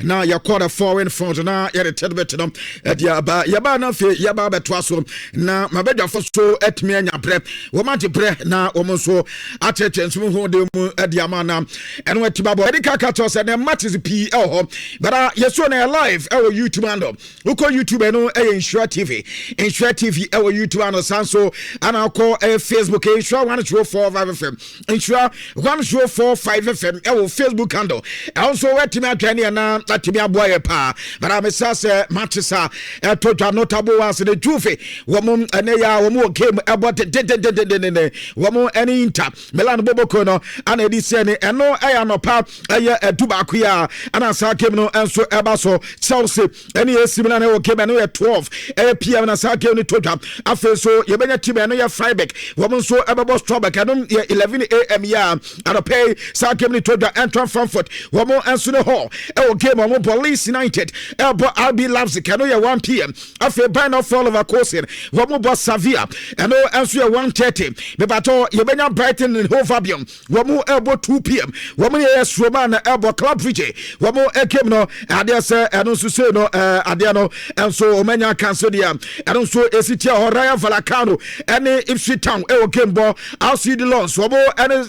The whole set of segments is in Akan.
Now your quarter four in front now you're a little bit yaba na fe yaba betwa so na mabeda fo so etme anya bre wo ma bre na wo mo so atechensu ho de mu ediama na eno atibabo medical kato say na matches p ho but yeso na live YouTube ando uko YouTube no Nhyira TV YouTube ando sanso ana ko Facebook Nhyira 104.5 FM Nhyira 104.5 FM Facebook ando also wetime atwane na atimi aboye pa but I say matches total notable ones the Juve woman ya woman game about woman any inter Milan Boboko no and edise eno no pa Dubaku ya and sa game no enso eba so Chelsea any similar no game no 12 PM na sa game no total afa so ye benya team no ya Freiburg woman so eba Strasbourg no 11 AM ya and pay sa game no total Eintracht Frankfurt woman enso no hall game on Police United RB Leipzig no ya 1 PM afa by no fall over course woman boss Sevilla and no enso ya 1:30 me bato ye benya Brighton and Hove Albion woman elbow 2 PM woman yes Roman elbow Club Brugge woman game no ade say eno so say no ade no enso omenya cancel dia eno so esitia Rayo Vallecano any Ipswich Town game ball outside the laws woman any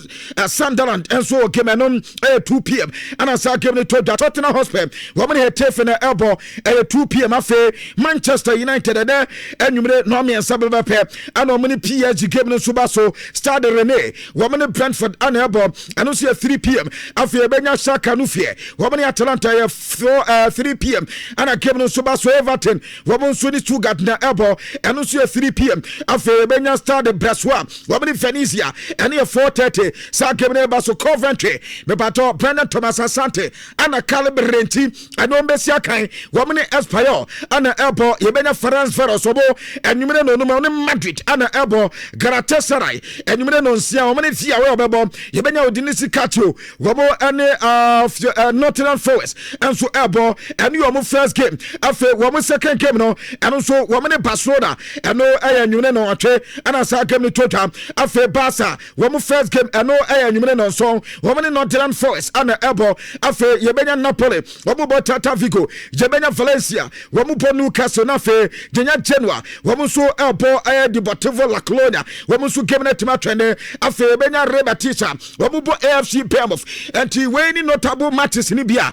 Sunderland enso game no 2 PM and as game no to Tottenham Hotspur woman here tafe na elbow 2 PM afa Manchester United there enumere no me ensabel pe and omani PSG game no suba so Stade Rennais woman Brentford and elbow and so 3 PM afa benya Shaka no fear woman Atalanta 3 PM and a game no suba so Everton woman so ni Stuttgart na elbow and so 3 PM afa benya Stade Bressois woman Venezia and 4:30 sa game no baso Coventry me pato Brendan Thomas Asante and a caliber renti and no Messia kan woman Espanyol and a elbow yebenya France Ferosobo and numero no Madrid and a elbow Galatasaray and numero no sia woman tia we obebo yebenya Odinisi Kacho wobo and Nottingham Forest and so elbow and you first game afa woman second game no and so woman Barcelona and no numero no atwe and as game no total afa Barca woman first game and no numero no so woman Nottingham Forest and a elbow afa yebenya Napoli woman Tata Vigo yebenya Valencia woman Newcastle na fe Genya Genoa woman so elbow Deportivo La Colonia woman so game na tima trende afa yebenya Rebatisa woman AFC Bournemouth and we ni notable matches ni bia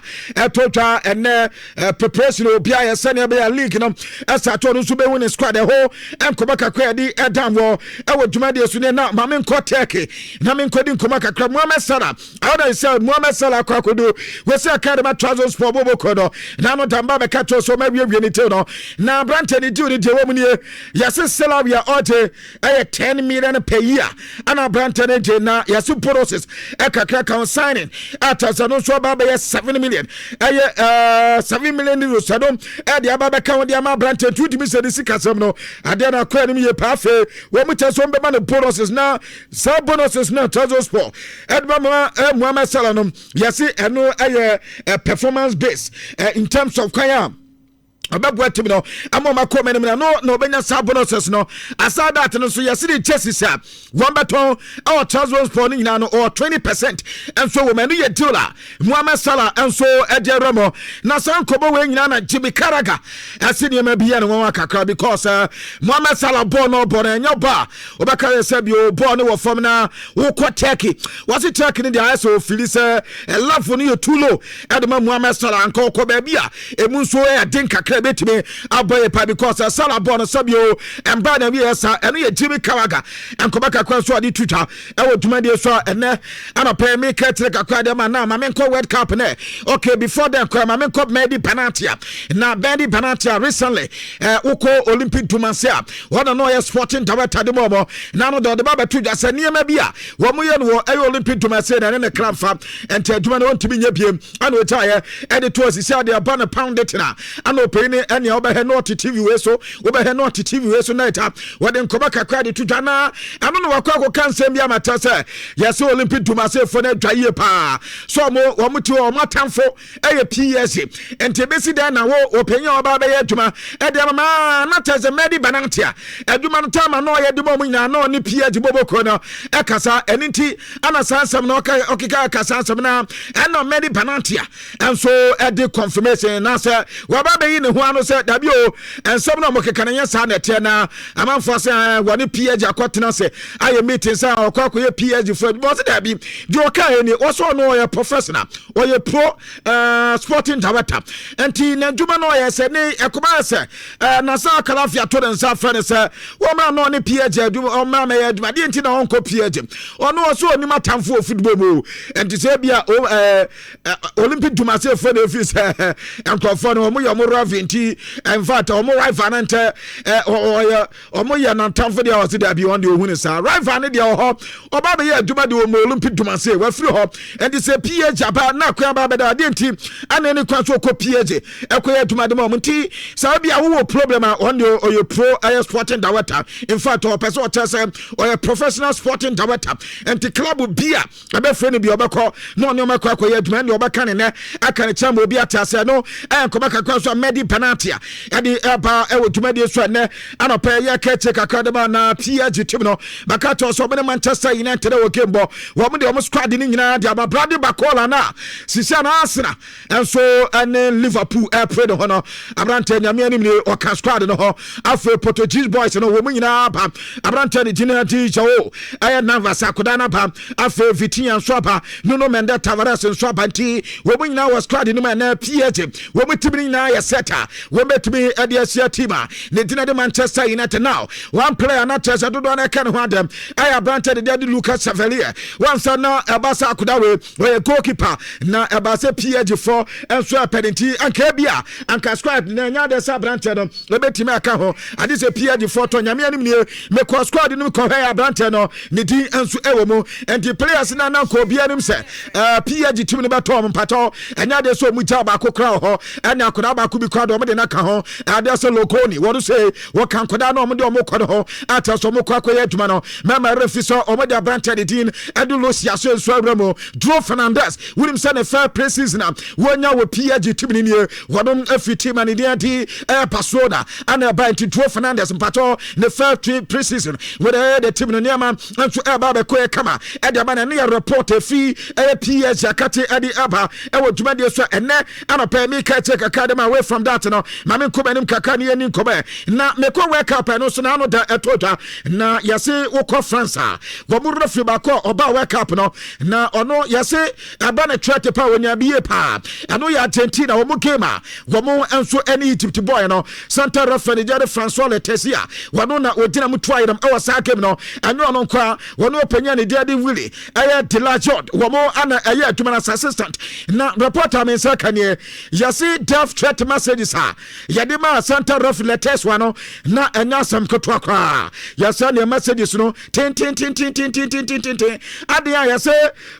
total and preparation obia ya senior league no asa to no so be win squad the whole and komaka kwa di edam wo e dwuma de so na ma men ko take na men ko di komaka kra Mohamed Salah I would say Mohamed Salah kwa kodo we say academy trousers for bobo kodo na no tamba be catch so ma wie ni te no na brante ni di de wo mu ni yes Salah we are ote 10 million per year and brante ni na yes process e kakra kan signing at no so ba be 7 million 7 million euros so e de aba be kan de ma brante tu di se di sikasem no ade na kwa ni ye pa fe wo mu te so be ma no bonuses na sa bonuses na trousers for edma Mohamed Salah no yes eno performance base in terms of kwaya ababwa team no amoma comment no benya sabonuses no aside that no so yes the Chelsea say one beton our transfers for no or 20% and so we no deal Mohamed Salah and so Ederemo na san kobo we nyina na Jimmy Carragher asini ma bia no wan kakra because Mohamed Salah ball no enya ba obaka say bi ball no form na wo ko Turkey was it Turkey in the eyes of Phyllis love for you too low edema Mohamed Salah anko ko ba bia emu so e den kakra betime aboye pa because Salah born sabio and brother we esa eno ye Jimmy Carragher and kobaka kwa so adi Twitter e wo dwuma de so ene ana pay me ketre kakra de man na ma men ko World Cup ne okay before then kwa ma men ko Medi penalty na Medi penalty recently uko Olympic Tumansia one no ye sporting director de momo na no de ba betu ja se niema bia wo mo ye no e Olympic Tumansia na ne club fa ente dwuma no ntimi nya biem ana o taye e de to sisi ade aba na pound it na ana o pay ne ene obehe no TV we so obehe no TV we so night up wode nkoba kakra de tudwana ano no wakwa kansem bia mata se yes Olympic dumase fo na dwaye pa so mo wo ti o matamfo eye PSG ente besi dan na wo openya oba be adwuma e de mama na teze medi banantia adwuma no tama no ye de mo nyina no ne PSG boboko no e kasa eniti ana sansam no okika kasa sansam na eno medi banantia enso e de confirmation na se wo ba be yi ne ho ano se dabi o ensam no mo keka na yesa na te na amanfo se wo ne PSG akotena se aye meeting sa okwakoye PSG for but dabi do okay ni also no ye professional or ye pro sporting director enti na djuma no ye se ne ekoma se na sa kalafia to den sa friend se wo ma no ne PSG adu o ma me ye djuma de enti na onko PSG ono also oni matamfo football mo enti se bia Olympic djuma se for the office enkofo no mo ye mo raventi in fact o mo rival nante o mo ye na tamfo de o se dabi on de ohunu sa rival ne de o ho oba be ye djuma de o mo Olympic djuma se wa free ho enti se PSG aba na kwa ba da de enti ana ne kwa so ko PSG ekoye djuma de mo nti sa bia wo problem on the o pro sporting director in fact o person o tell say o professional sporting director enti club bia abe free ne bia obekọ no ne o makọ akoye djuma ne obeka ne aka ne chama obi atase no enkoba kakwa so medi penalty e de eba e wo djuma de so ne ana pa ye ka che kakra de na PSG team no makato so be Manchester United wo kembo wo mo de o squad ni nyina de aba Brady Bakola na sisia na Arsenal enso ene Liverpool pray no no abrante nyame anim ne o ka squad no ho afa Portuguese boys no wo mo nyina ba abrante ne jina teacher o aya Navas akoda na ba afa Vitinha so ba Nuno Mendes Tavares so ba nti wo mo nyina wo squad ni ma na PSG wo mo tibini na ya seta wo betimi e de asia team ne jina de Manchester United now one player na Chelsea do na kan ho adem aya abrante de Lucas Savalier once na Abasa akoda we goalkeeper na Abasa PSG for enso apedenti anka bia anka squad na nya de sabrante no betimi aka ho ade se PSG for to nyame anim ne me ko squad no ko he abrante no ne din enso ewo mu and players na ko bia nim se PSG team ne beto mpato enya de so mu ja ba ko kra ho enya akoda ba ko bi kwa do mo de na ka ho ade se lokoni wo do say wo kan koda no mo de mo ko ho ata so mo ko akoye adwuma no mama refi so o mo de abrante de din edulo siaso enso abramo Dro Fernandez wonim say the fair preseason wonya wo PSG team ni ne wodom afi team ani de anti Barcelona ana ba anti Dro Fernandez mpato the fair preseason with the team no niama enso eba be ko e kama e de ba na ne report afi PSG akate edi aba e wo dwuma de so enne ana pa me ka check academy away from that no ma me ko banim kaka ne ani ko ba na me ko work up no so na no da etoja na yase wo ko France wo mu refi ba ko oba work up no na ono yase aba na trete pa wonya biye pa ano ya Argentina wo mu kema wo mu enso any Egypt boy no Santa Rafa de Jade François Letesia wono na odina mu try them e wasa kem no ano ono kwa wono opanya ne dia de Willie aye Delajod wo mu ana aye aduma assistant na reporter me say kanie yase death threat messages yade ma Santa Rafa Letesia no na enya sam kotwa kwa yase ne messages no tin ade yase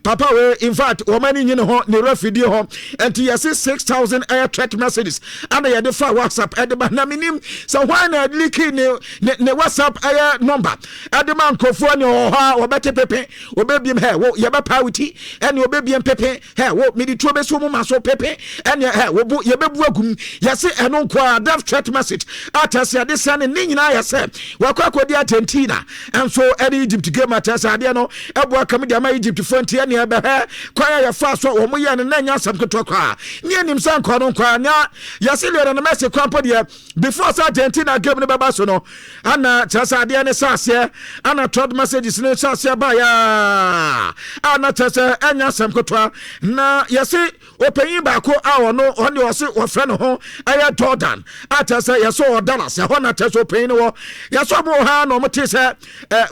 papa we in fact wo mani nyine ho ne refidi ho enti yase 6000 air threat messages and yade fa WhatsApp ade ba na minim so why na leaking ne WhatsApp air number ade man kofo ne ho ha wo bete pepe wo bebiem he wo ye ba pawiti ene wo bebiem pepe he wo medi tuo be so mu maso pepe ene he wo bu ye bebu agum yase eno nko death threat message atase ade sane ne nyina yase wakwa Argentina enso ene Egypt game atase ade no ebu akam de ma Egypt fonti ene ebe he kwa ya fa so wo mu ye ne nya sam keto kwa ne anim san kwa no kwa nya yase le na Messi kwa podi before Argentina game ne beba so no ana tase ade ne sase ana third messages ne sase ba ya ana tase enya sam keto na yase openyin ba ko ono onde wose wo frɛ no ho aya Jordan atase yase o Dallas ya ho na tase openyin wo yase mo ha no mo te se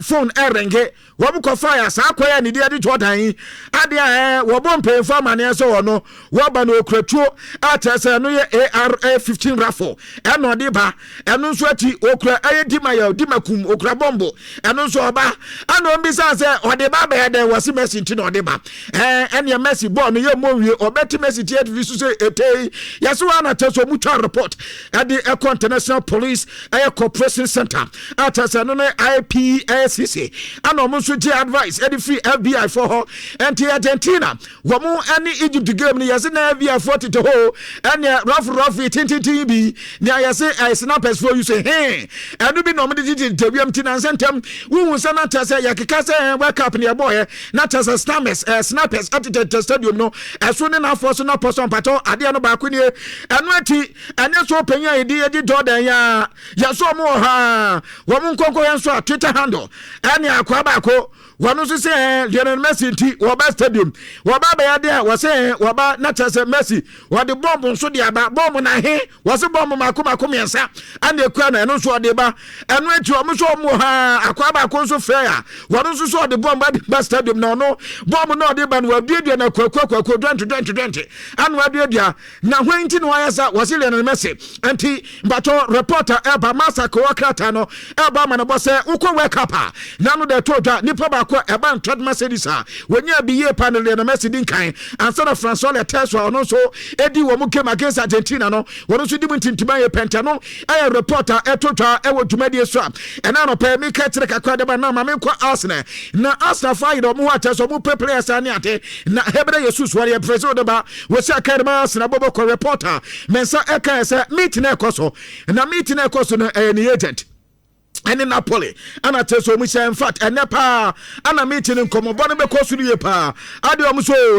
phone erenge wɔm kɔ fire saa kɔyɛ ne dia di Jordan adeɛ wɔbɔ mpɛmfa amane so wɔno wɔba no okratuo atɛsɛ no yɛ ARA 15 raffle ɛno de ba ɛno nso ati okra ɛyɛ dimakum okra bombo ɛno nso ɔba ana ombisa sɛ ɔde ba bɛyɛ dɛ wɔsi Messi nti na ɔde ba ɛne Messi bɔ no yɛ mɔwie ɔbɛti Messi tie TV so sɛ etei yɛso ana tɛso mutwa report ɛde ɛkɔ international police ɛyɛ corporation center atɛsɛ no IPACC ana ɔmo nso gye advice ɛde free FBI for her ɛnti Argentina wɔmo ɛne Egypt game no yɛse na FBI for tete ho ɛne rough tintintin bi ne yɛse snappers for you say hey ɛno bi na ɔmo de gye interview ti na nsɛntɛm wuhu sɛ na tɛsɛ yɛkeka sɛ World Cup ne yɛbɔɔyɛ na tɛsɛ snappers atete stadium no ɛso ne na afɔ so na pɔsɔ mpatɔ adeɛ no baako nie ɛno ati ɛne so panya yɛdi Jordan ya yɛso ɔmo ha wɔmo nkɔnkɔ yɛn so a Twitter handle ɛne akwa baako wɔno nso sɛ Lionel Messi nti wɔba stadium wɔba bɛyɛ de a wɔsɛ wɔba na kyerɛ sɛ Messi wɔde bɔmbo nso de aba bɔmbo na he wɔsɛ bɔmbo mako mmiɛnsa ane ekura na ɛno nso ɔde ba ɛno ati ɔmo nso ɔmo ha akwa baako nso fɛ a wɔno nso so ɔde bɔmbo de ba stadium na ɔno bɔmbo na ɔde ba no wɔaduadua na kwakuo dwente ane wɔaduadua na hwan nti na wɔayɛ sa wɔsɛ Lionel Messi nti mbatɔ reporter ɛba masaka wɔkrata no ɛba ma no bɔ sɛ wokɔ World Cup a na no de to dwa nipa ba Eban Trad Mercedes when you be a panel in a Mercedes kind and son of Francois Tesla and also Eddie Womu came against Argentina. No, what also didn't to buy a pentano, a reporter, a tota, a word to media swap, and I don't pay me catch like a crowd about now, my man Arsenal. Now Arsenal fight or Muatas or Mupe players and yate, now Hebrew Jesus, what you presented about was a kind of Arsenal Bobo reporter, Mensa Eka meeting a coso, and a meeting a coso and agent. And in Napoli, and I tell so much in fact, and Napa, and a meeting in common, but I'm so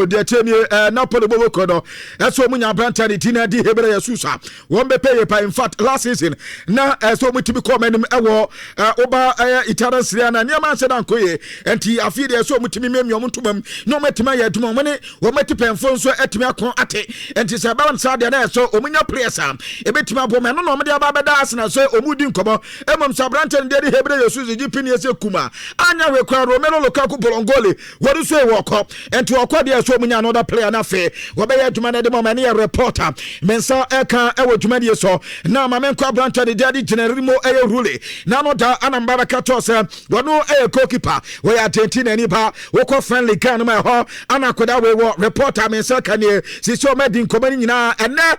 the attorney Napoli Bobocodo, that's what Munya Brantani Tina di Hebrea Susa, won't be paid in fact last season. Now, as so much to become an Oba Italian Siana, Yaman Sedankoye, and T. I feel there's so much to me, Yomutumum, no Metimaya to money, or Metipan Fonso at Miako Ate, and tis a balance out there, so Omunya Presa, a bit my woman, no Madia Babadas, and I say Omudin Kobo, Emom Sabran. Ndedi Hebrew Yesu jipini yese kuma anya rekwa Romelu Lukaku Bolongoli wadu say walk up and to akwa so munya another player na fe wobeye tuma na de mama na reporter mensa eka ewo tuma de so na mama nkwa brancha de dedi generalimo eye rule na no da anambara kato se wanu eye goalkeeper we Argentina ni ba woko friendly kan ma ho anakoda we wo reporter mensa kan ye si so medin komani nyina ene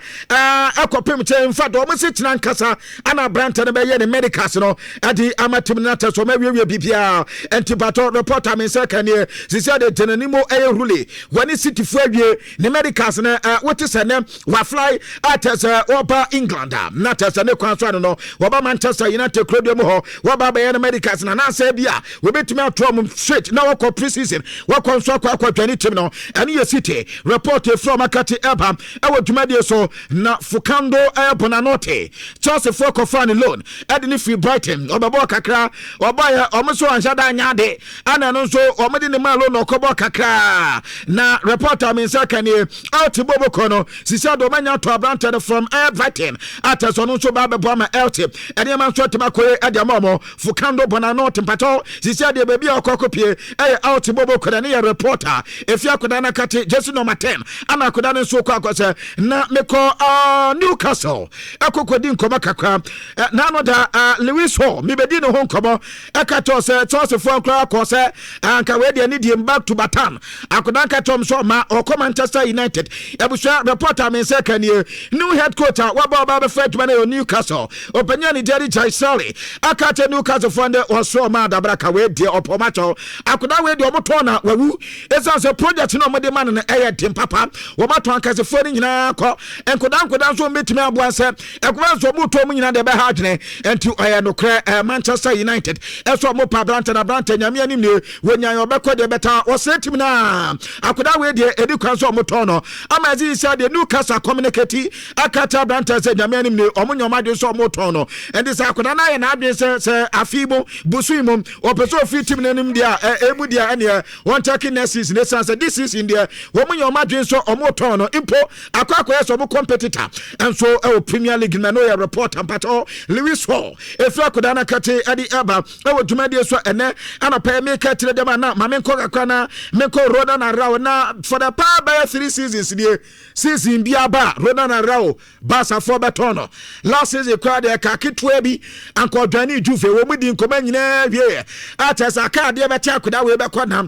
akopem che mfa do mo se tina nkasa ana brancha de be ye ne medicals no adi amatimnata so mawie bibia antibato reporter me second year she said the tenanimo air rule when city fu awie ne medicals na what is na wa fly at as oba England not as ne kwanso no oba Manchester United club ho oba be ne medicals na say bia we betumi atrom straight na wako preseason wako nso akwa 20 team no ene ye city report from Akati Eba e wodumade so na Fukando Bonanote Chelsea for Kofani loan edini free Brighton obabo kakra obaya omuso anshada nyade ana no so omede ne malo no kobo kakra na reporter me sakane out bobo kono sisa do manya to abrante from Brighton ataso no so ba bebo ma LT ene man so tema koye adiamomo Fukando Bonano tempato sisa de baby akokopie out bobo kono ne reporter if you akoda na kate jesu number 10 ana akoda ne so kwa kwase na meko Newcastle akokodi nkoma kakra na no da Lewis Hall mi bedi no ho nkomo ekato se Chelsea fo kra ko se anka we de ni die back to Batam akoda katom so ma o Manchester United ebusha reporter me say kan new head coach wa ba be first man o Newcastle openya ni Jerry Chaisali akate Newcastle fo nde o so ma da braka we de opomacho akoda we de omoto na wawu esa se project no mode man na eye dem papa wo mato ankase fo ni nyina ko enkoda so metimi aboa se ekoba so moto mu nyina de be ha dwene enti oye no kra Manchester United eso mo pa Branta na Branta nyame anim ne wonya obekọ de beta o setim na akoda we de edi kwan so moto no amazi sia de Newcastle communicate akata Branta se nyame anim ne omonyo made so moto no enti sa akoda na ye na adwe se afibo busuimo opeso fitim na anim dia emu dia ene won taking next season ne say this is in there womonyo made so moto no impo akwa so mo competitor and so Premier League na no ya report and pato Lewis Hall if akoda na kate adi aba ewo dwumadi so ene ana pa me ka tire dem na ma me nko kakra na me nko Rodri Araujo na for the power by 3 seasons die season bi aba Rodri Araujo Barca for betono last season kwa de ka ketwa bi anko dwani Juve wo mudi nkoma nyina wie atesa ka de beti akoda we be kona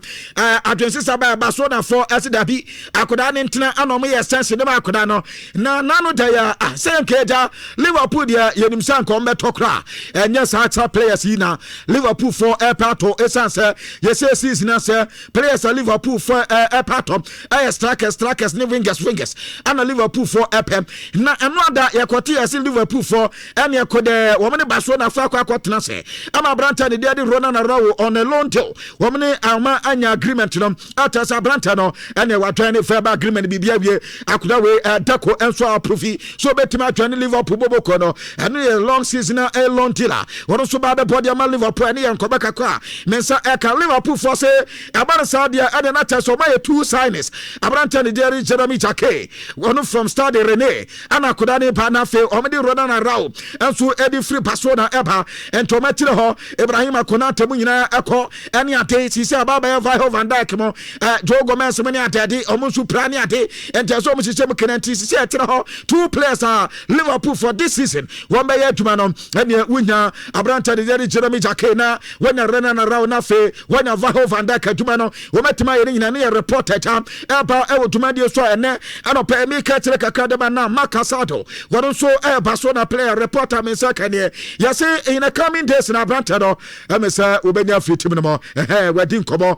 adwensisa ba Barcelona for asidabi akoda ne ntena anom ye sense ne akoda no na nano da ya senkeja Liverpool dia yenim sanko mbetokra enye sa players yi na Liverpool for airpato esanse yese season na se players Liverpool for airpato strikers ne wingers ana Liverpool for airpem na enoda yakote yese Liverpool for ene yakode wo mene Barcelona for akotena se ama Branta ne dia di Rodri Araujo on a loan deal wo mene ama anya agreement no atasa Branta no ene watwa ne fair agreement bibia wie akoda we dako enso approve so betima atwa Liverpool boboko no ene a long season a long deal wono so ba be body ama Liverpool ene yankoba kakwa mensa eka Liverpool for say abana Sadia ene na teso ma 2 signings Abranta ne dia Jeremy Jake wono from Stade Rennais ana akoda ne pa na fe omedi Rodri Araujo enso edi free Barcelona eba entomatire ho Ibrahim Konate mu nyina eko ene ate sisi ababa ya Van Dijk mo Joe Gomez mo ne ate omunsu prani ate enteso mo sisi mo kenanti sisi atire ho 2 players Liverpool for this season one be aduma no ene wunya Abranta de Jeremy Jake na wona Rodri Araujo na fe wona Van Dijk aduma no wo metima ye nyina ne reporter tam eba e woduma de so ene anopa mi ka tire kakade ba na Makasado wono so Barcelona player reporter me say kane ya say in the coming days na Abranta no emesa obenya free team no mo wedding komo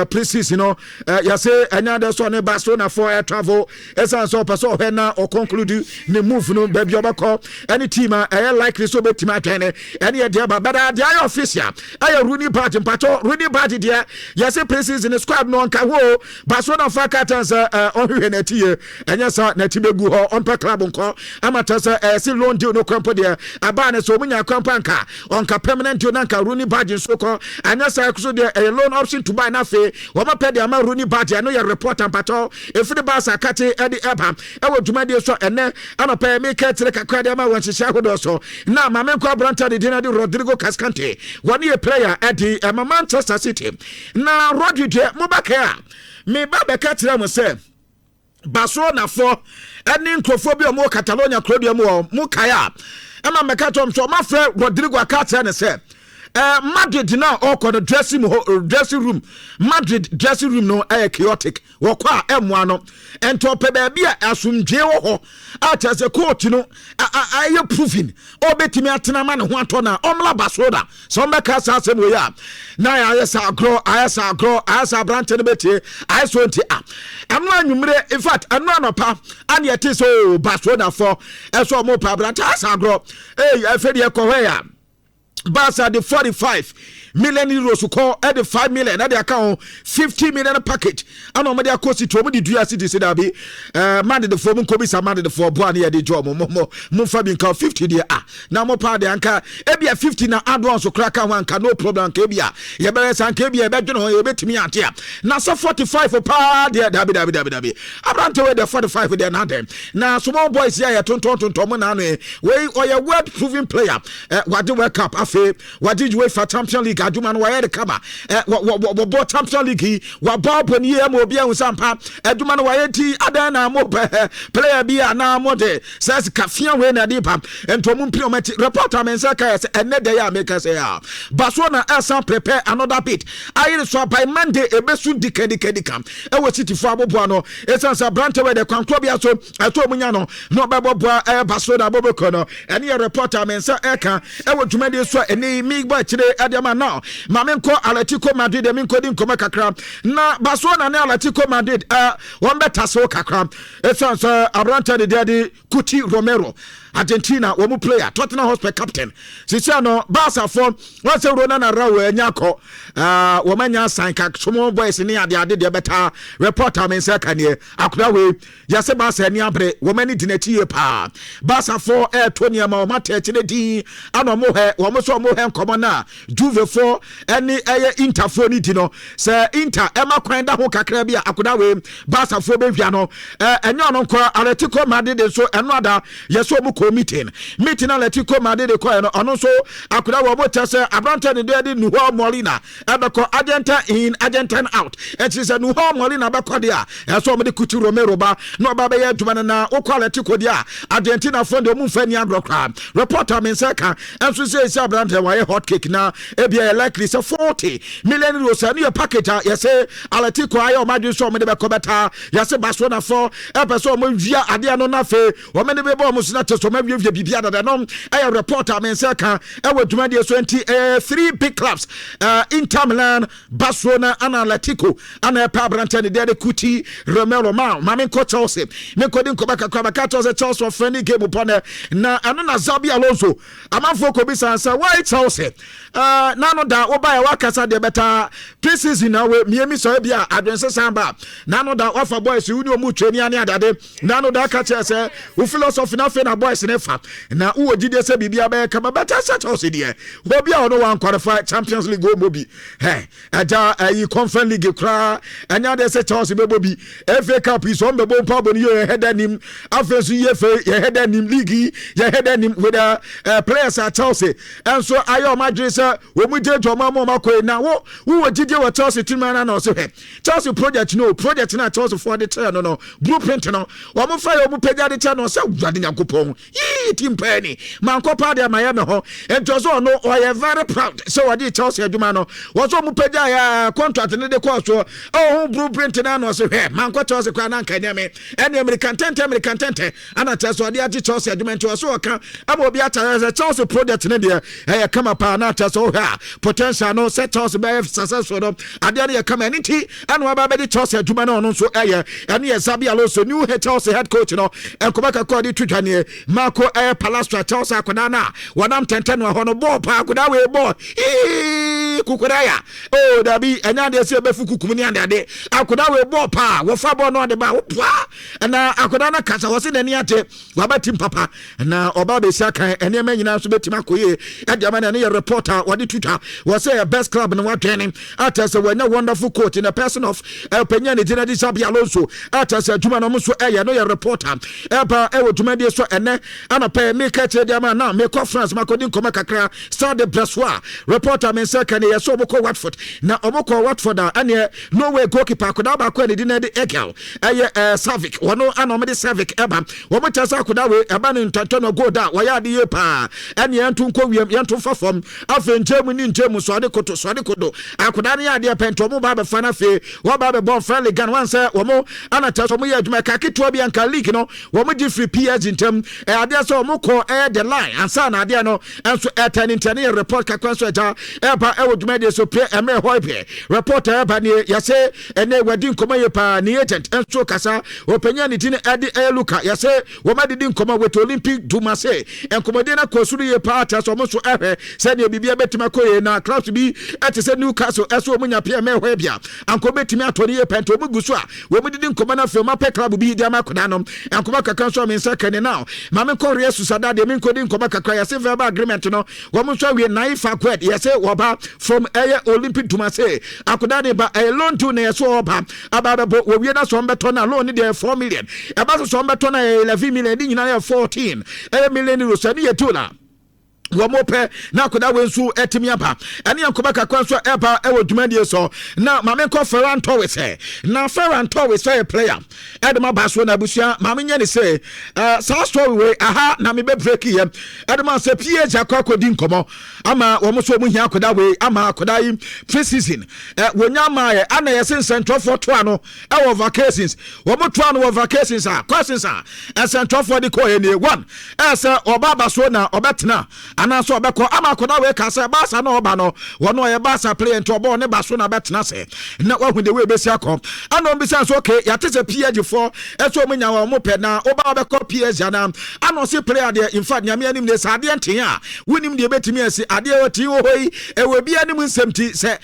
precis no ya say anya de so ne Barcelona for air travel esa so person he na o conclude ne move no baby obako any team likely so betima atene any dia ba bada dia official ayo Rooney party mpacho Rooney party dia ya say precis in the squad no nka wo Barcelona for captains on hwe na tie anya sa na tibegu ho on pa club nko amata sa si loan deal no kwampo dia abane so munya kwampo nka onka permanent deal nka Rooney badge so ko anya sa so dia a loan option to buy na fe wo ma pede ama Rooney badge no ya report ampato efiri Barca kate edi eba e wo dwuma de so ene anopa me ka tire kakra de ama won hihia hodo so na ma me kwa Branta de Dina de Rodrigo Cascante one year player edi Manchester City na Rodri de mobaka me ba be ka tire mo se Barcelona for any nkrophobia mo Catalonia Claudia mo kaya ama me ka tom so ma fre Rodrigo akata ne se Madrid now all the dressing room Madrid dressing room no chaotic wokwa emwa no ento pe ba bia asumdwe wo ho atase coach no aye proving obetimi atena ma ne ho ato na omla Barcelona so mbeka sa asem we ya na ya sa agro Branta ne betie I so nti anu anwumre in fact anu anopa ane yete so Barcelona for eso mo pa Branta sa agro afedi e ko ya Barca the 45 million euros ko at the 5 million at the account 50 million package ano me dey akosi to me dey dua city say da be man the form ko bi sa man the for boa na ye dey job mo fa bi nka 50 dey na mo pa dey anka e bia 50 na advance kra ka wan ka no problem ka bia ye be san ka bia e be dwene ho ye betimi ate na so 45 pa dey da be Abranta we the 45 dey na dem na small boys here ye tonton mo na no we oye world proving player wade world cup afi wade UEFA Champions League aduma no wayɛ de kama wo Champions League wa babo ni em obi ahun sampa aduma no wayɛ ti adan na mo player bi na mo de says kafia we na de pam ento mo mpiri o mati reporter men say ka ene de ya make say ya Barcelona asa prepare another bit ayi so by Monday ebesu dikedi kam e wo city fo abobo no esansa Branta we de kwankro bia so ato munya no no bebo Barcelona boboko no ene reporter men say eka e wo dwumade so ene mi gba kire adiama na Mamenko Atletico Madrid de minko di nkoma kakra na Barcelona ne Atletico Madrid won beta so kakra esansa Abranta de Daddy Cuti Romero Argentina wo mu player Tottenham Hotspur captain sisi no Barca for won se Rodri Araujo anyako wo manya sign ka somo boys ni ade de beta reporter men say kane akura we yase Barca ni abre wo mani dinati pa Barca for Tony ma o mate chine di ano mo he wo mo so mo he nkomo na Juve fo ene interfo ni ti no se inter ema kwan da ho kakra bi akoda we Barca fo be hwa no enye ono nko Atletico Madrid so eno ada yeso mu meeting Atletico Madrid ko eno ono so akoda wo bota se abrante ne de Nuho Molina ebeko Argentine out it is a Nuho Molina beko dia yeso mo de Kuti Romero ba no ba be yaduma na okwa Atletico dia Argentina fo de mu fani agrokra reporter men seka enso say abrante wa hot cake na ebia likely say 40 million euros and your package say Atletico ayo madrid so me de beko beta say Barcelona for epeso mo via ade no na fe o me de be bo mo so na teso ma via bibia da no ayo reporter men seka e waduma de 23 big clubs Inter Milan, Barcelona and Atletico and abrante ne de Kuti Romero ma me ko Chelsea me ko din ko baka Chelsea for friendly game upon na ano na Xabi Alonso amanfo ko bisa say why Chelsea nano da oba ya wakasa de beta preseason na we miemi so bia adwense samba nano da offer boys uni omu training ani adade nano da ka che say wo philosophy na fe na boys ne fa na wo gide se bibia be ka beta sa Chelsea de wo bia ono wan qualify Champions League go mobi aja yi Conference League kra anya de se Chelsea be bobi FA Cup is on be bon pa boni yo head anim afensu ye fe ye head anim league ye head anim with the players at Chelsea and so ayo Madrid we mu je joma mo makoi na wo gide wa Chelsea team na no so Chelsea project na Chelsea for the turn no blueprint no wo mo fa yo mu pega de turn no so gwade yakopon team penny man ko pa de Miami ho entozo no o ye very proud so what the Chelsea aduma no wo so mu pega ya contract ne de course oh blueprint na no so man ko Chelsea kwa na nka nyame any American tente ana Chelsea de agi Chelsea aduma nto so ka aba obi ata Chelsea project ne de come up na so potential no set us be successful no ade ya come anything and wa ba be Chelsea aduma no so and Xabi Alonso new Chelsea head coach no enkobaka ko di twitwane Marco Palastra Chelsea akoda na wanam tenten wa hono ball pa akoda we ball kukuraya oh dabi enya de se be fukukum ni ande akoda we ball pa wo fa ball no de ba pa na akoda na kasa wo se nani ate wa ba tim papa na oba be sia kan ene ma nyina so betima koye adama na ne reporter what did Twitter was say a best club in what training after say when a wonderful coach in the person of Peña ni General Xabi Alonso after say Juma no so no your reporter eba e wo Juma de so ene ana pay make che dia ma na make conference makodin koma kakra start the Brassois reporter men say kan ye so boko Watford na oboko Watford ane no way goalkeeper koda ba ko ni di na de Egel Savic wono ana me de Savic eba wo mo tasa koda we eba ni ntanto no go da wo ya de ye pa ane yantu nko wiem yantu fafom afen njemu so ade kodo akoda ne ade pento mo ba be fana fe wo ba be bon friendly gan wan say wo mo ana taso mo ye aduma ka keto bi anka league no wo mo gi free PSG ntem ade so mo ko the line ansa na ade no enso etani report ka kwanso eta eba e wo duma de so pre emre hoipe reporter eba ne yase ene wadi nkoma ye pa ni agent enso kasa openya ni tin ade eluka yase wo ma didi nkoma with Olympic Dumase enkomode na kosuru ye pa ta so mo so ehwe se ne bibia betima koye na clubs bi ate se Newcastle eso munya pia me hwe bia anko betimi atoni ye pento mugusu a we mu didi nkoma na fe ma pe club bi dia makoda no ankoma kaka so men second now ma men ko resu sada de men ko di nkoma kaka ya se verbal agreement no wo mu so we naifa kwed ye se wo ba from Olympic Dumase akoda de ba loan to na so oba aba bo we na so mbeto na loan de 4 million aba so mbeto na 11 million di nyina 14 million euros ani ye tula womope na koda wensu etimi aba ene yankoba kakwan so eba ewo dwumadie so na mame ko Ferran Torres na Ferran Torres a player edema baso na busia mame nya ne say sa story we aha na me be break ye edema se PSG akodi nkomo ama womo so mu hia koda we ama koda yi pre-season wonya ma ye ana ye central for to ano ewo vacations womo to ano vacations questions central for the ko ye one say oba baso na obetena ana so obeko ama koda we ka say Barca na oba no wono ye Barca player nto oba ne baso na betena se na wahu de we besi akom ana obi say so okay ya tese PSG for eso munya wa mo pe na oba obeko PSG na ana se player de in fact nyame anim ne sa de enten a wonim de betimi asi ade wati wo hoi ewe bia anim nsemti se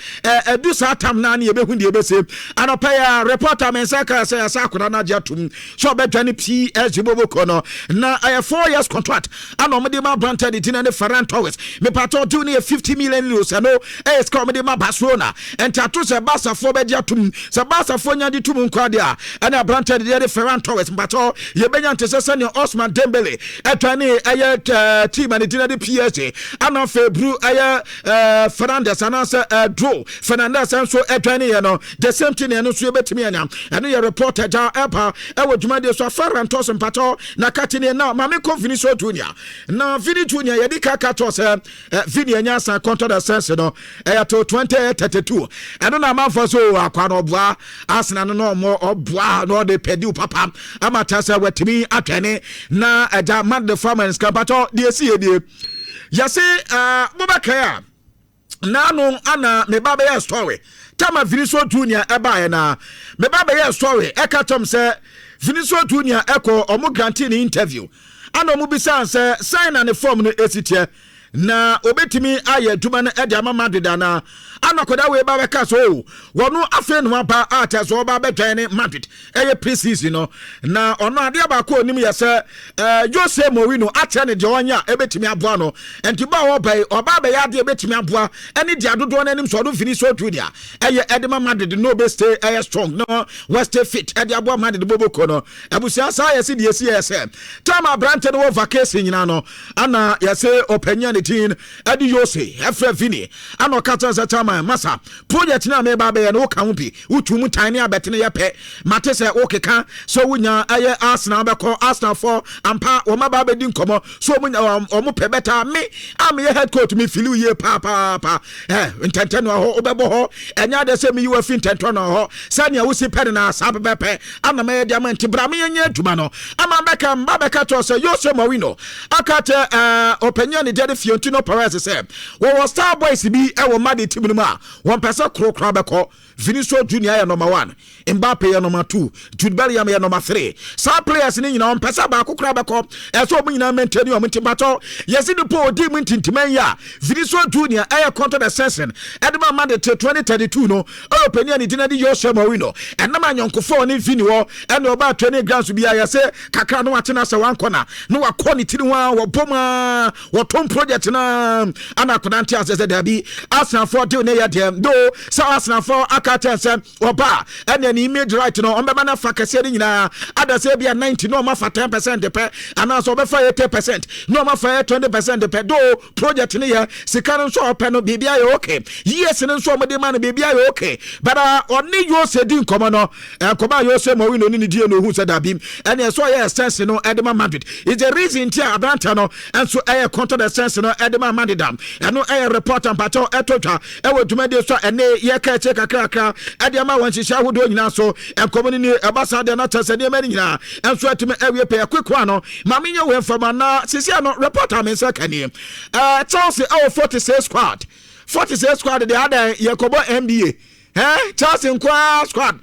edu sa tam na ne yebehu de ebese ana pa ya reporter men say ka say asa koda na jatum so betwa ne PSG boboko no na 4 years contract ana mo de ma branded tin na Ferran Torres me pato do near 50 million euros ano es comedy ma Barcelona and tattoo se Barca for bedia tum se Barca for nya di tum kwadia and a branted the Ferran Torres pato ye benya te se ne Osman Dembele etwane aye team and the PSG and of Bru aye Fernandes and draw Fernandes and so etwane you know the same thing no so betimi anya and your reporter ja epa e wo dwuma de so Ferran Torres pato na katine na ma me confini so tunia na Vini Junior yedi kaka to se Vini anya san contract the sense no to 2032 and na man for so akwa no boa Arsenal no more oboa no de pedi papa amata se wetimi atwene na aja man the farmers kapato de sie de yase bobakaya na no ana me baba ya story tama Vinicius Junior eba na me baba ya story ekatom se Vinicius Junior eko omo grantee ni interview ana omo bisa se sign and form no esitie na obetimi aye duma na ede ama Madrid na anakoda we ba beka so wono afa no ba ata so ba betwan Madrid eye pre-season no na ono ade ba ko onim ye se Jose Mourinho ate ne de onya ebetimi aboa no enti ba wo bai oba ba ya de ebetimi aboa ene de adodo na nim so do finish so tudia eye edema Madrid no be stay eye strong no we stay fit ede aboa Madrid boboko no abusia sa ye se de esi ye se tama brante no vacation nyina no ana ye se openya ne tin edi Jose efre Vini ana okata za tama masa project na me ba be no ka hupi utumu tani abetene ye pe mate se okeka so wunya aye Arsenal be call Arsenal for ampa wo ma ba be din komo so munya omo pe beta me am ye head coach me feel ye pa intenten no ho obebo ho enya de se me you fi intenten no ho sania wo si pe na sa be pe ana me diamant bra me nya aduma no ama beka mba beka to se Jose Mourinho akate openya ni de Fiorentino Perez se wo Star Boys bi e wo Madrid team no ma one person krokra beko Vinicius Junior ya number 1 Mbappe ya number 2 Jude Bellingham ya number 3 some players ni nyina on pesa ba kokra beko e so mo nyina maintain o mtibato yesi di po di mtintiman ya Vinicius Junior e contract the season edema Madrid 2032 no openia ni dinadi Jose Mourinho enama nyonkofo ni Vini wo ene oba 20 grams bi ya se kakra no atena se wan corner no wakọ ni tiri wa wo boma wo tom project na ana konanti asese dabi Arsenal for deal ne ya dem do so Arsenal for akatense oba ene ni image right no on be na fa kase ni nyina ada se bia 90 no ma fa 10% pe ana so be fa 80% no ma fa 20% pe do project ni ya sika so open no bibia ye okay yes ni so mo de man bibia ye okay but oni yo se din komo no koba yo se mo wi no ni die no hu se da bim ene so ye sense no Edema Madrid is the reason tia abranta no and so air control the sense no Edema Madrid dam eno air report and pato etotwa e wo dwumade so ene ye ka che kakra Ediama wan shisha hodo nyina so enkomo ni ebasa de na tase de mani nyina enso atime awie pe kwekwa no mamenye we fama na sisia no reporter men se kani Chelsea 46 squad de ada Yakobo NBA Chelsea nkwa squad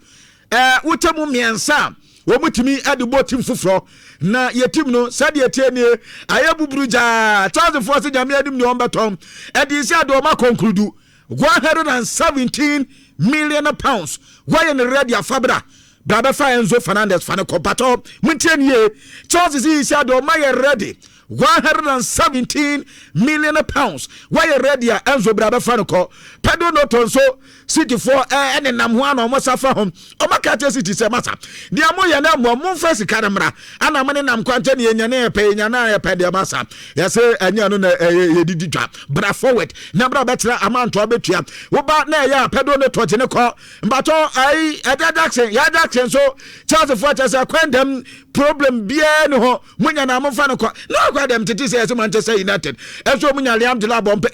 utemu miensa wo mutimi adebo team fufro na ye team no sade etienie ayabuburuja Chelsea force jamia adim ni ombetom edi ado ma conclude 117 million pounds why in ready afabra brother Enzo Fernandez fane kopato muntienie Chelsea is ado ma ready 117 million pounds why ready Enzo brother fane ko pedo no tonso City for ene nam ho ana omosafa hom omakate City se masa dia mo ye na mo mfasi kadamra ana mane nam kwante ne nyane pe nyana pe de masa yase anya no na yedidi twa bra forward na bra betra amount obetua wo ba na ya pedo no toje ne ko mbato ai Jackson so Chelsea for Chelsea kwendem problem bia no ho munya na amfa no ko na kwendem titi se Manchester United eso munya Liam Delabo mpe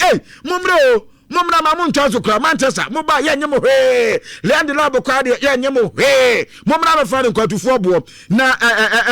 mumra mamun chazo kra Manchester muba ye nyemo he Land Labo kwa de ye nyemo he mumra me fa nkwa tufu bo na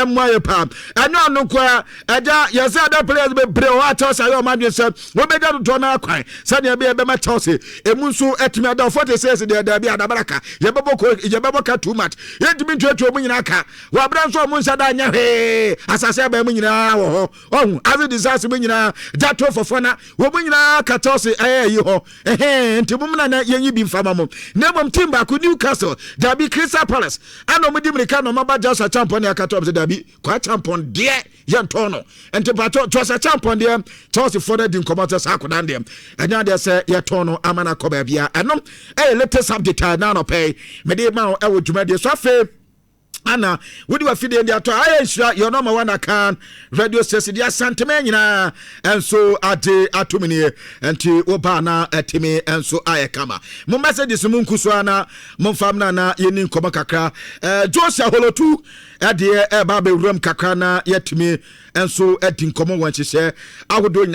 emwaye pam anyo no kwa aja yesa da players be bre wa Chelsea yo madwe se wo be da do na kwan sane be ma Chelsea emunso etimi ada 46 de da bi ada baraka ye bebo ka too much ye timi twetwe mu nyina ka wa bra nso mu nsa da nya he asase ba mu nyina wo ho ohun as disaster mu nyina da to fofona wo mu nyina ka Chelsea yi ho enti mumna na yenyi bi mfama mo na mom team ba ku Newcastle Gabi Crystal Palace ano mo dimrika no maba Jasa champion ya kato Gabi kwa champion de yentono enti pato Jasa champion de Chelsea forward in commander sakodan de anya de se yetono amana ko ba bia enom latest update na no pay me de ma e wo dwuma de so afa Anna, would you have feed in the ato? I sure your number one account radio station, dear Santamania, and so at the Atumini and to Obana at Timmy and so I kama. Mumasa this Munkuswana, Mumfamna, Yenin Komakaka, Josia Holo too, at the Babe Rum Kakana, yet to me, and so at in common when she said, I would do